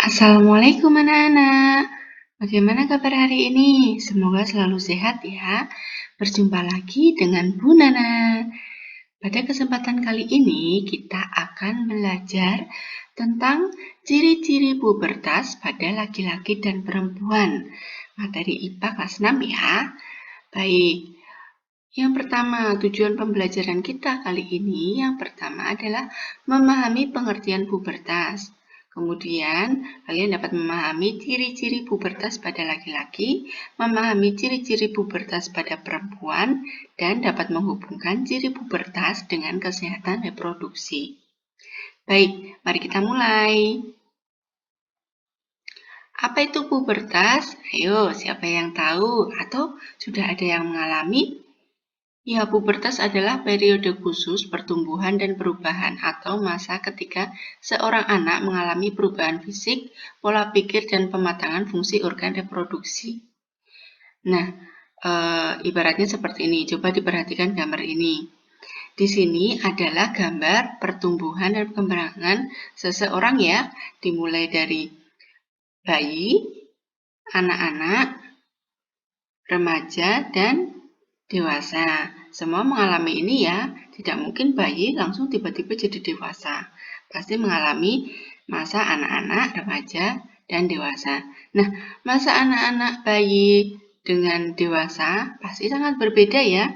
Assalamualaikum anak-anak. Bagaimana kabar hari ini? Semoga selalu sehat ya. Berjumpa lagi dengan Bu Nana. Pada kesempatan kali ini kita akan belajar tentang ciri-ciri pubertas pada laki-laki dan perempuan. Materi IPA kelas 6 ya. Baik. Yang pertama, tujuan pembelajaran kita kali ini yang pertama adalah memahami pengertian pubertas. Kemudian, kalian dapat memahami ciri-ciri pubertas pada laki-laki, memahami ciri-ciri pubertas pada perempuan, dan dapat menghubungkan ciri pubertas dengan kesehatan reproduksi. Baik, mari kita mulai. Apa itu pubertas? Ayo, siapa yang tahu atau sudah ada yang mengalami? Ya, pubertas adalah periode khusus pertumbuhan dan perubahan atau masa ketika seorang anak mengalami perubahan fisik, pola pikir, dan pematangan fungsi organ reproduksi. Nah, ibaratnya seperti ini. Coba diperhatikan gambar ini. Di sini adalah gambar pertumbuhan dan perkembangan seseorang ya, dimulai dari bayi, anak-anak, remaja, dan dewasa. Semua mengalami ini ya, tidak mungkin bayi langsung tiba-tiba jadi dewasa. Pasti mengalami masa anak-anak, remaja, dan dewasa. Nah, masa anak-anak bayi dengan dewasa pasti sangat berbeda ya.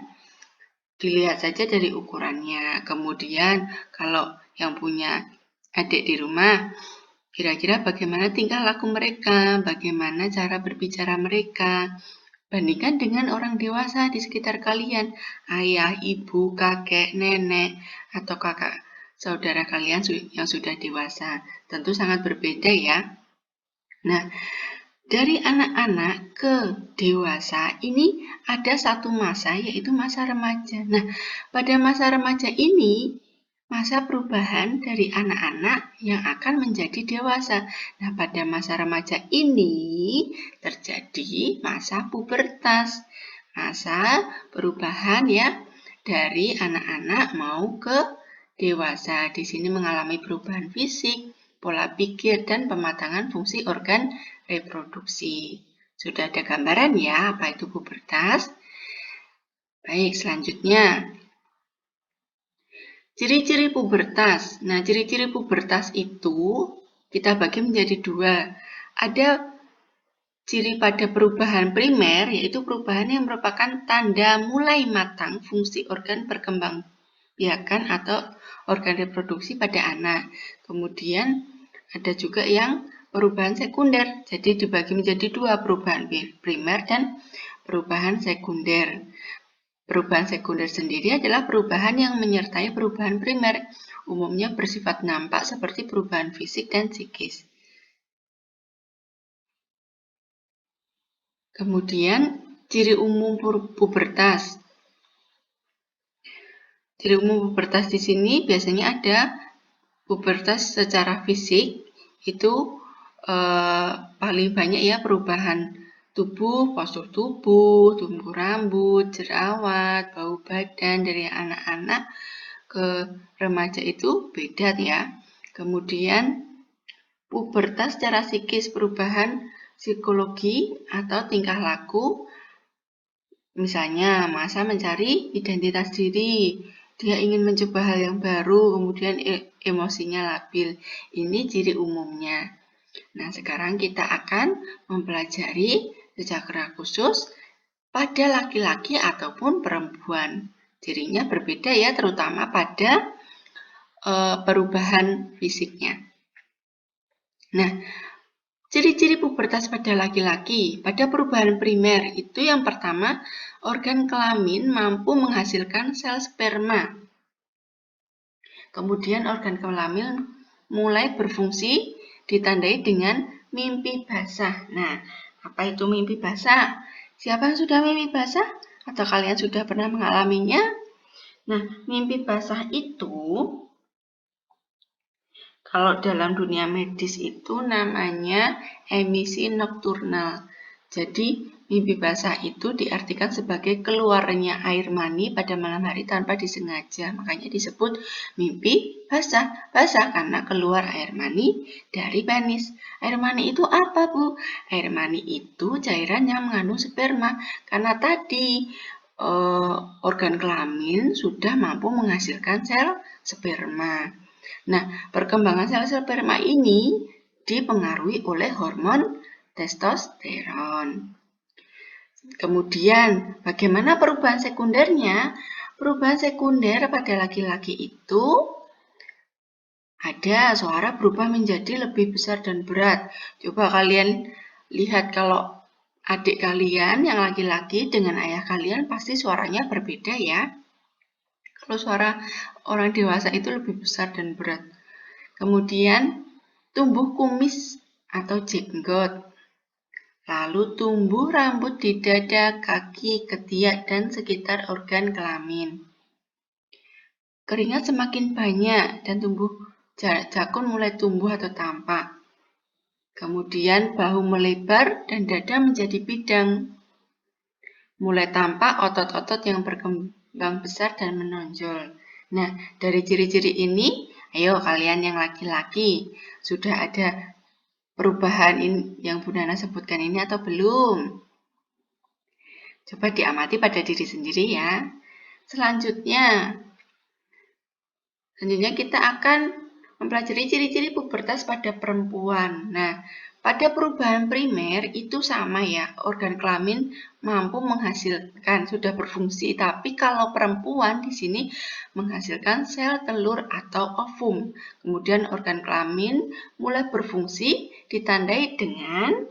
Dilihat saja dari ukurannya. Kemudian kalau yang punya adik di rumah, kira-kira bagaimana tingkah laku mereka, bagaimana cara berbicara mereka. Bandingkan dengan orang dewasa di sekitar kalian, ayah, ibu, kakek, nenek, atau kakak saudara kalian yang sudah dewasa. Tentu sangat berbeda ya. Nah, dari anak-anak ke dewasa ini ada satu masa, yaitu masa remaja. Nah, pada masa remaja ini, masa perubahan dari anak-anak yang akan menjadi dewasa. Nah, pada masa remaja ini terjadi masa pubertas. Masa perubahan ya dari anak-anak mau ke dewasa. Di sini mengalami perubahan fisik, pola pikir, dan pematangan fungsi organ reproduksi. Sudah ada gambaran ya apa itu pubertas? Baik, selanjutnya. Ciri-ciri pubertas. Nah, ciri-ciri pubertas itu kita bagi menjadi dua. Ada ciri pada perubahan primer, yaitu perubahan yang merupakan tanda mulai matang fungsi organ perkembangbiakan atau organ reproduksi pada anak. Kemudian ada juga yang perubahan sekunder. Jadi dibagi menjadi dua, perubahan primer dan perubahan sekunder. Perubahan sekunder sendiri adalah perubahan yang menyertai perubahan primer, umumnya bersifat nampak seperti perubahan fisik dan psikis. Kemudian, ciri umum pubertas. Ciri umum pubertas di sini biasanya ada pubertas secara fisik, itu paling banyak ya perubahan tubuh, postur tubuh, tumbuh rambut, jerawat, bau badan dari anak-anak ke remaja itu beda ya. Kemudian pubertas secara psikis, perubahan psikologi atau tingkah laku, misalnya masa mencari identitas diri, dia ingin mencoba hal yang baru, kemudian emosinya labil. Ini ciri umumnya. Nah, sekarang kita akan mempelajari secara khusus pada laki-laki ataupun perempuan. Cirinya berbeda ya, terutama pada perubahan fisiknya. Nah, ciri-ciri pubertas pada laki-laki, pada perubahan primer itu yang pertama, organ kelamin mampu menghasilkan sel sperma. Kemudian organ kelamin mulai berfungsi ditandai dengan mimpi basah. Nah, apa itu mimpi basah? Siapa yang sudah mimpi basah? Atau kalian sudah pernah mengalaminya? Nah, mimpi basah itu kalau dalam dunia medis itu namanya emisi nokturnal. Jadi Mimpi basah itu diartikan sebagai keluarnya air mani pada malam hari tanpa disengaja. Makanya disebut mimpi basah. Basah karena keluar air mani dari penis. Air mani itu apa, Bu? Air mani itu cairan yang mengandung sperma. Karena tadi organ kelamin sudah mampu menghasilkan sel sperma. Nah, perkembangan sel sperma ini dipengaruhi oleh hormon testosteron. Kemudian, bagaimana perubahan sekundernya? Perubahan sekunder pada laki-laki itu ada suara berubah menjadi lebih besar dan berat. Coba kalian lihat kalau adik kalian yang laki-laki dengan ayah kalian pasti suaranya berbeda ya. Kalau suara orang dewasa itu lebih besar dan berat. Kemudian tumbuh kumis atau jenggot. Lalu tumbuh rambut di dada, kaki, ketiak, dan sekitar organ kelamin. Keringat semakin banyak dan jakun mulai tumbuh atau tampak. Kemudian bahu melebar dan dada menjadi bidang. Mulai tampak otot-otot yang berkembang besar dan menonjol. Nah, dari ciri-ciri ini, ayo kalian yang laki-laki, sudah ada perubahan yang Bu Nana sebutkan ini atau belum? Coba diamati pada diri sendiri ya. Selanjutnya kita akan mempelajari ciri-ciri pubertas pada perempuan. Nah, pada perubahan primer itu sama ya, organ kelamin mampu menghasilkan, sudah berfungsi. Tapi kalau perempuan di sini menghasilkan sel telur atau ovum. Kemudian organ kelamin mulai berfungsi ditandai dengan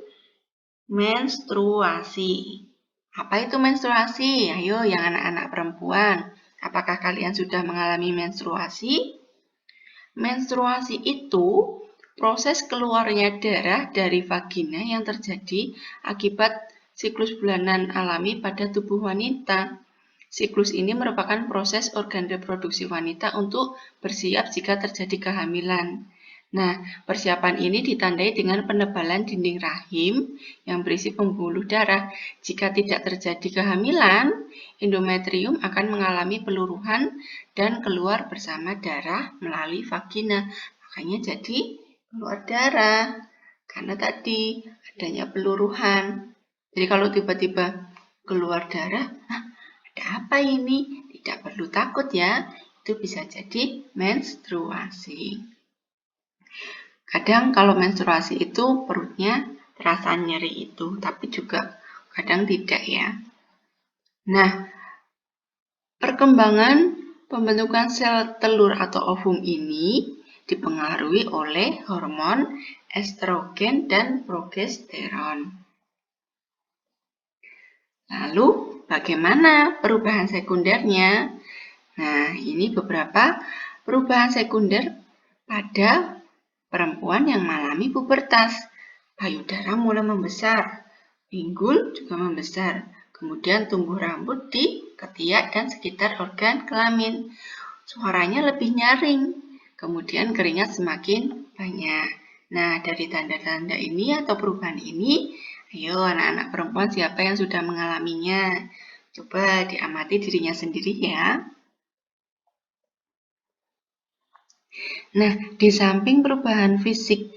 menstruasi. Apa itu menstruasi? Ayo yang anak-anak perempuan, apakah kalian sudah mengalami menstruasi? Menstruasi itu proses keluarnya darah dari vagina yang terjadi akibat siklus bulanan alami pada tubuh wanita. Siklus ini merupakan proses organ reproduksi wanita untuk bersiap jika terjadi kehamilan. Nah, persiapan ini ditandai dengan penebalan dinding rahim yang berisi pembuluh darah. Jika tidak terjadi kehamilan, endometrium akan mengalami peluruhan dan keluar bersama darah melalui vagina. Makanya jadi keluar darah karena tadi adanya peluruhan. Jadi kalau tiba-tiba keluar darah, ada apa ini? Tidak perlu takut ya, itu bisa jadi menstruasi. Kadang kalau menstruasi itu perutnya terasa nyeri itu, tapi juga kadang tidak ya. Nah, perkembangan pembentukan sel telur atau ovum ini dipengaruhi oleh hormon estrogen dan progesteron. Lalu, bagaimana perubahan sekundernya? Nah, ini beberapa perubahan sekunder pada perempuan yang mengalami pubertas. Payudara mulai membesar, pinggul juga membesar, kemudian tumbuh rambut di ketiak dan sekitar organ kelamin. Suaranya lebih nyaring, kemudian keringat semakin banyak. Nah, dari tanda-tanda ini atau perubahan ini, ayo anak-anak perempuan siapa yang sudah mengalaminya? Coba diamati dirinya sendiri ya. Nah, di samping perubahan fisik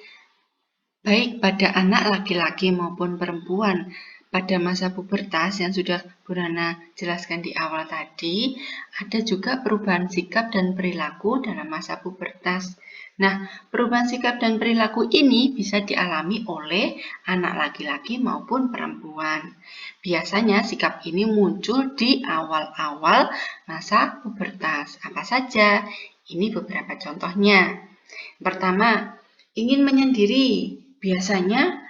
baik pada anak laki-laki maupun perempuan pada masa pubertas yang sudah Bu Nana jelaskan di awal tadi, ada juga perubahan sikap dan perilaku dalam masa pubertas. Nah, perubahan sikap dan perilaku ini bisa dialami oleh anak laki-laki maupun perempuan. Biasanya sikap ini muncul di awal-awal masa pubertas. Apa saja? Ini beberapa contohnya. Pertama, ingin menyendiri. Biasanya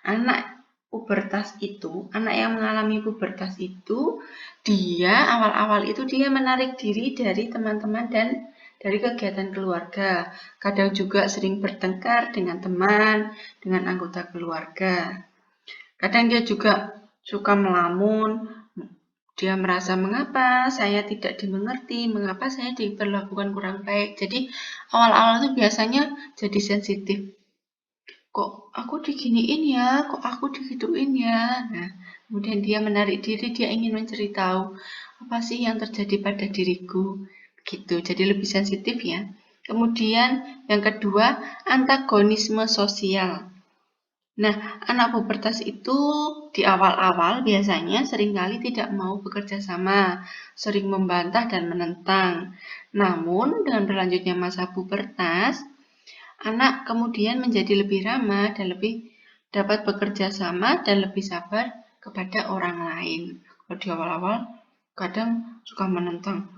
anak yang mengalami pubertas itu, dia awal-awal itu dia menarik diri dari teman-teman dan dari kegiatan keluarga. Kadang juga sering bertengkar dengan teman, dengan anggota keluarga. Kadang dia juga suka melamun. Dia merasa mengapa saya tidak dimengerti, mengapa saya diperlakukan kurang baik. Jadi awal-awal itu biasanya jadi sensitif. Kok aku diginiin ya, kok aku digituin ya. Nah, Kemudian dia menarik diri, dia ingin mencari tahu apa sih yang terjadi pada diriku. Gitu, jadi lebih sensitif ya. Kemudian yang kedua, antagonisme sosial. Nah, anak pubertas itu di awal-awal biasanya seringkali tidak mau bekerja sama, sering membantah dan menentang. Namun, dengan berlanjutnya masa pubertas, anak kemudian menjadi lebih ramah dan lebih dapat bekerja sama dan lebih sabar kepada orang lain. Kalau di awal-awal kadang suka menentang,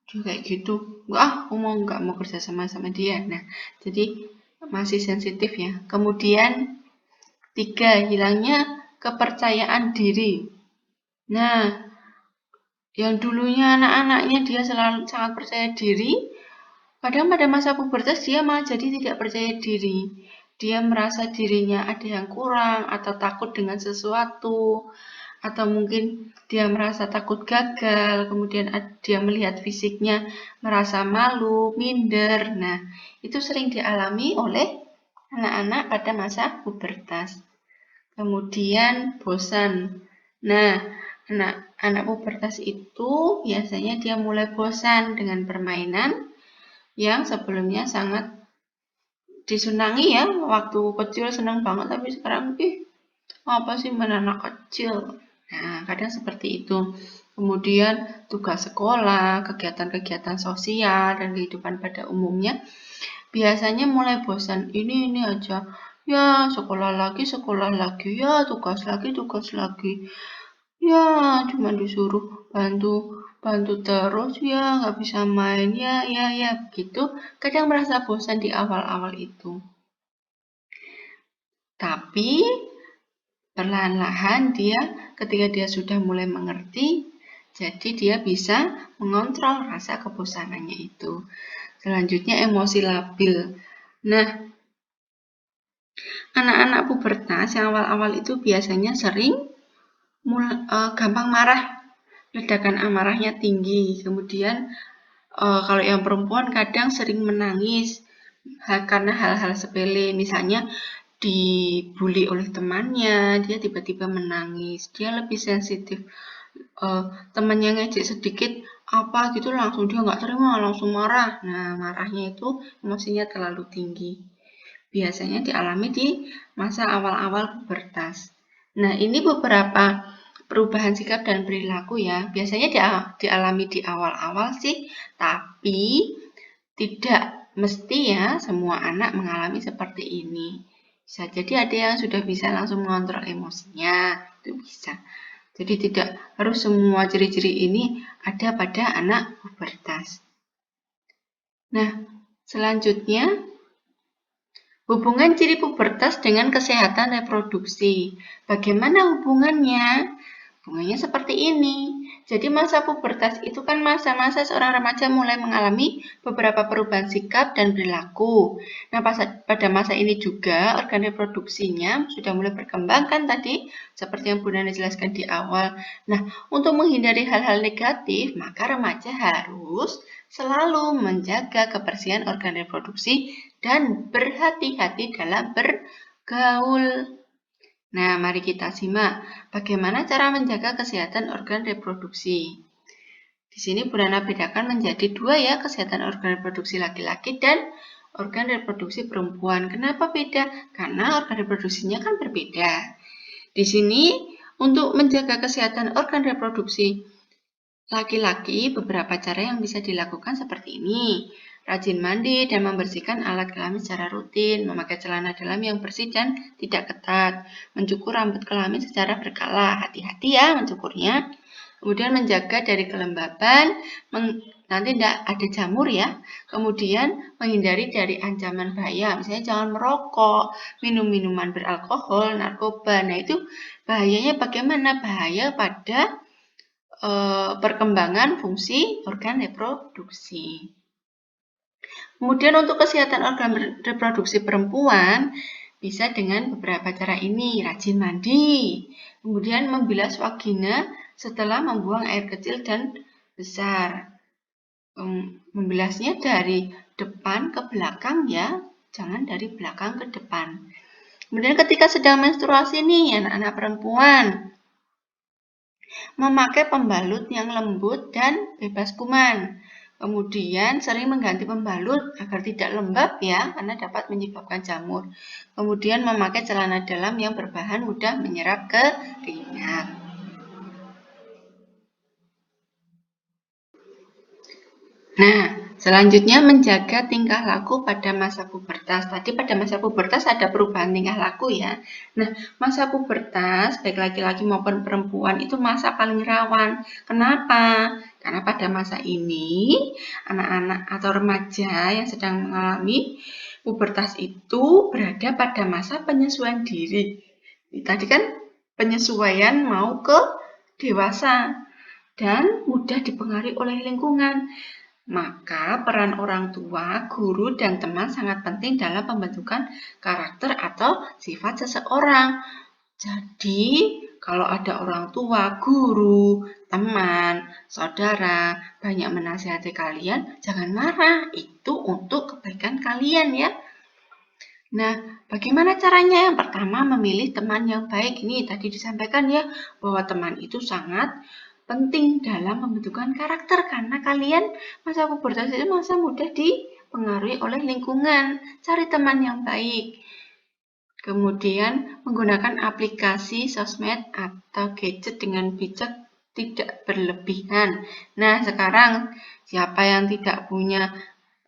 dia kayak gitu, aku nggak mau kerja sama dia. Nah, jadi masih sensitif ya. Kemudian 3, hilangnya kepercayaan diri. Nah, yang dulunya anak-anaknya dia selalu sangat percaya diri, kadang pada masa pubertas dia malah jadi tidak percaya diri. Dia merasa dirinya ada yang kurang atau takut dengan sesuatu, atau mungkin dia merasa takut gagal, kemudian dia melihat fisiknya merasa malu, minder. Nah, itu sering dialami oleh anak-anak pada masa pubertas. Kemudian bosan. Nah, anak pubertas itu biasanya dia mulai bosan dengan permainan yang sebelumnya sangat disenangi ya, waktu kecil senang banget, tapi sekarang apa sih main anak kecil. Nah, kadang seperti itu. Kemudian tugas sekolah, kegiatan-kegiatan sosial, dan kehidupan pada umumnya biasanya mulai bosan, ini aja. Ya, sekolah lagi, ya, tugas lagi. Ya, cuma disuruh bantu terus, ya, nggak bisa main, ya, begitu. Kadang merasa bosan di awal-awal itu. Tapi, perlahan-lahan ketika dia sudah mulai mengerti, jadi dia bisa mengontrol rasa kebosanannya itu. Selanjutnya, emosi labil. Nah, anak-anak pubertas yang awal-awal itu biasanya sering gampang marah, ledakan amarahnya tinggi. Kemudian kalau yang perempuan kadang sering menangis karena hal-hal sepele, misalnya dibully oleh temannya, dia tiba-tiba menangis. Dia lebih sensitif. Temannya ngejek sedikit apa gitu langsung dia nggak terima, langsung marah. Nah, marahnya itu emosinya terlalu tinggi. Biasanya dialami di masa awal-awal pubertas. Nah, ini beberapa perubahan sikap dan perilaku ya. Biasanya dialami di awal-awal sih, tapi tidak mesti ya semua anak mengalami seperti ini. Bisa jadi ada yang sudah bisa langsung mengontrol emosinya, itu bisa. Jadi tidak harus semua ciri-ciri ini ada pada anak pubertas. Nah, selanjutnya hubungan ciri pubertas dengan kesehatan reproduksi. Bagaimana hubungannya? Hubungannya seperti ini. Jadi masa pubertas itu kan masa-masa seorang remaja mulai mengalami beberapa perubahan sikap dan perilaku. Nah, pada masa ini juga organ reproduksinya sudah mulai berkembang kan tadi, seperti yang Bu Nana jelaskan di awal. Nah, untuk menghindari hal-hal negatif, maka remaja harus selalu menjaga kebersihan organ reproduksi dan berhati-hati dalam bergaul. Nah, mari kita simak bagaimana cara menjaga kesehatan organ reproduksi. Di sini Bu Nana bedakan menjadi 2 ya, kesehatan organ reproduksi laki-laki dan organ reproduksi perempuan. Kenapa beda? Karena organ reproduksinya kan berbeda. Di sini untuk menjaga kesehatan organ reproduksi laki-laki, beberapa cara yang bisa dilakukan seperti ini. Rajin mandi dan membersihkan alat kelamin secara rutin, memakai celana dalam yang bersih dan tidak ketat, mencukur rambut kelamin secara berkala, hati-hati ya mencukurnya. Kemudian menjaga dari kelembaban, nanti tidak ada jamur ya. Kemudian menghindari dari ancaman bahaya, misalnya jangan merokok, minum minuman beralkohol, narkoba. Nah itu bahayanya bagaimana? Bahaya pada perkembangan fungsi organ reproduksi. Kemudian untuk kesehatan organ reproduksi perempuan bisa dengan beberapa cara ini, rajin mandi, kemudian membilas vagina setelah membuang air kecil dan besar. Membilasnya dari depan ke belakang ya, jangan dari belakang ke depan. Kemudian ketika sedang menstruasi nih, anak-anak perempuan memakai pembalut yang lembut dan bebas kuman. Kemudian sering mengganti pembalut agar tidak lembab ya, karena dapat menyebabkan jamur. Kemudian memakai celana dalam yang berbahan mudah menyerap keringat. Nah, selanjutnya menjaga tingkah laku pada masa pubertas. Tadi pada masa pubertas ada perubahan tingkah laku ya. Nah, masa pubertas baik laki-laki maupun perempuan itu masa paling rawan. Kenapa? Karena pada masa ini anak-anak atau remaja yang sedang mengalami pubertas itu berada pada masa penyesuaian diri. Tadi kan penyesuaian mau ke dewasa dan mudah dipengaruhi oleh lingkungan. Maka peran orang tua, guru, dan teman sangat penting dalam pembentukan karakter atau sifat seseorang. Jadi, kalau ada orang tua, guru, teman, saudara, banyak menasihati kalian, jangan marah. Itu untuk kebaikan kalian ya. Nah, bagaimana caranya? Yang pertama, memilih teman yang baik. Ini tadi disampaikan ya, bahwa teman itu sangat penting dalam pembentukan karakter karena kalian masa pubertas itu masa mudah dipengaruhi oleh lingkungan. Cari teman yang baik. Kemudian menggunakan aplikasi sosmed atau gadget dengan bijak, tidak berlebihan. Nah, sekarang siapa yang tidak punya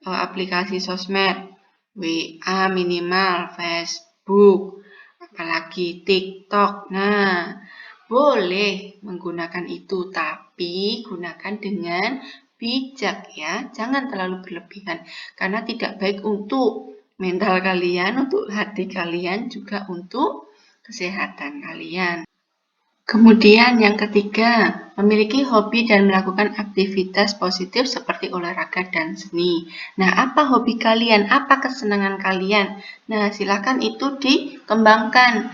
aplikasi sosmed? WA minimal, Facebook, apalagi TikTok. Nah, boleh menggunakan itu, tapi gunakan dengan bijak ya. Jangan terlalu berlebihan, karena tidak baik untuk mental kalian, untuk hati kalian, juga untuk kesehatan kalian. Kemudian yang ketiga, memiliki hobi dan melakukan aktivitas positif seperti olahraga dan seni. Nah, apa hobi kalian? Apa kesenangan kalian? Nah, silakan itu dikembangkan.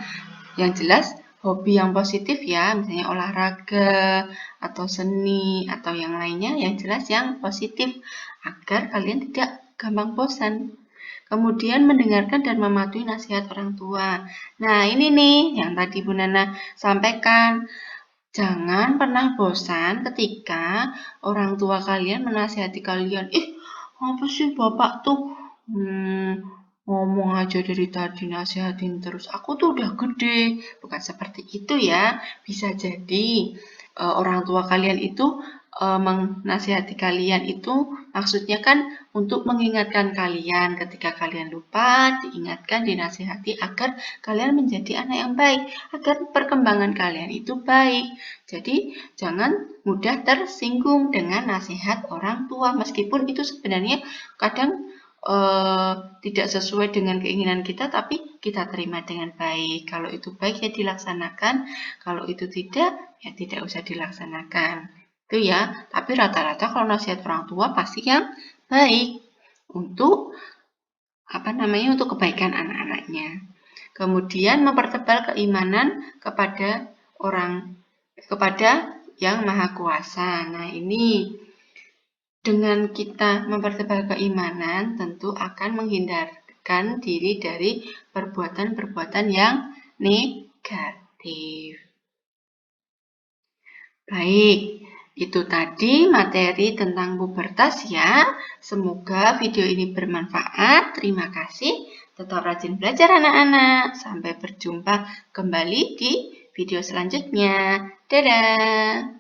Yang jelas, hobi yang positif ya, misalnya olahraga, atau seni, atau yang lainnya, yang jelas yang positif, agar kalian tidak gampang bosan. Kemudian mendengarkan dan mematuhi nasihat orang tua. Nah, ini nih yang tadi Bu Nana sampaikan. Jangan pernah bosan ketika orang tua kalian menasihati kalian. Apa sih bapak tuh ngomong aja dari tadi nasihatin terus. Aku tuh udah gede. Bukan seperti itu ya. Bisa jadi orang tua kalian itu menasihati kalian itu maksudnya kan untuk mengingatkan kalian ketika kalian lupa, diingatkan, dinasihati agar kalian menjadi anak yang baik, agar perkembangan kalian itu baik. Jadi jangan mudah tersinggung dengan nasihat orang tua, meskipun itu sebenarnya kadang tidak sesuai dengan keinginan kita, tapi kita terima dengan baik. Kalau itu baik ya dilaksanakan, kalau itu tidak ya tidak usah dilaksanakan. Itu ya, tapi rata-rata kalau nasihat orang tua pasti yang baik untuk untuk kebaikan anak-anaknya. Kemudian mempertebal keimanan kepada yang Maha Kuasa. Nah, ini dengan kita mempertebal keimanan tentu akan menghindarkan diri dari perbuatan-perbuatan yang negatif. Baik, itu tadi materi tentang pubertas ya. Semoga video ini bermanfaat. Terima kasih. Tetap rajin belajar anak-anak. Sampai berjumpa kembali di video selanjutnya. Dadah!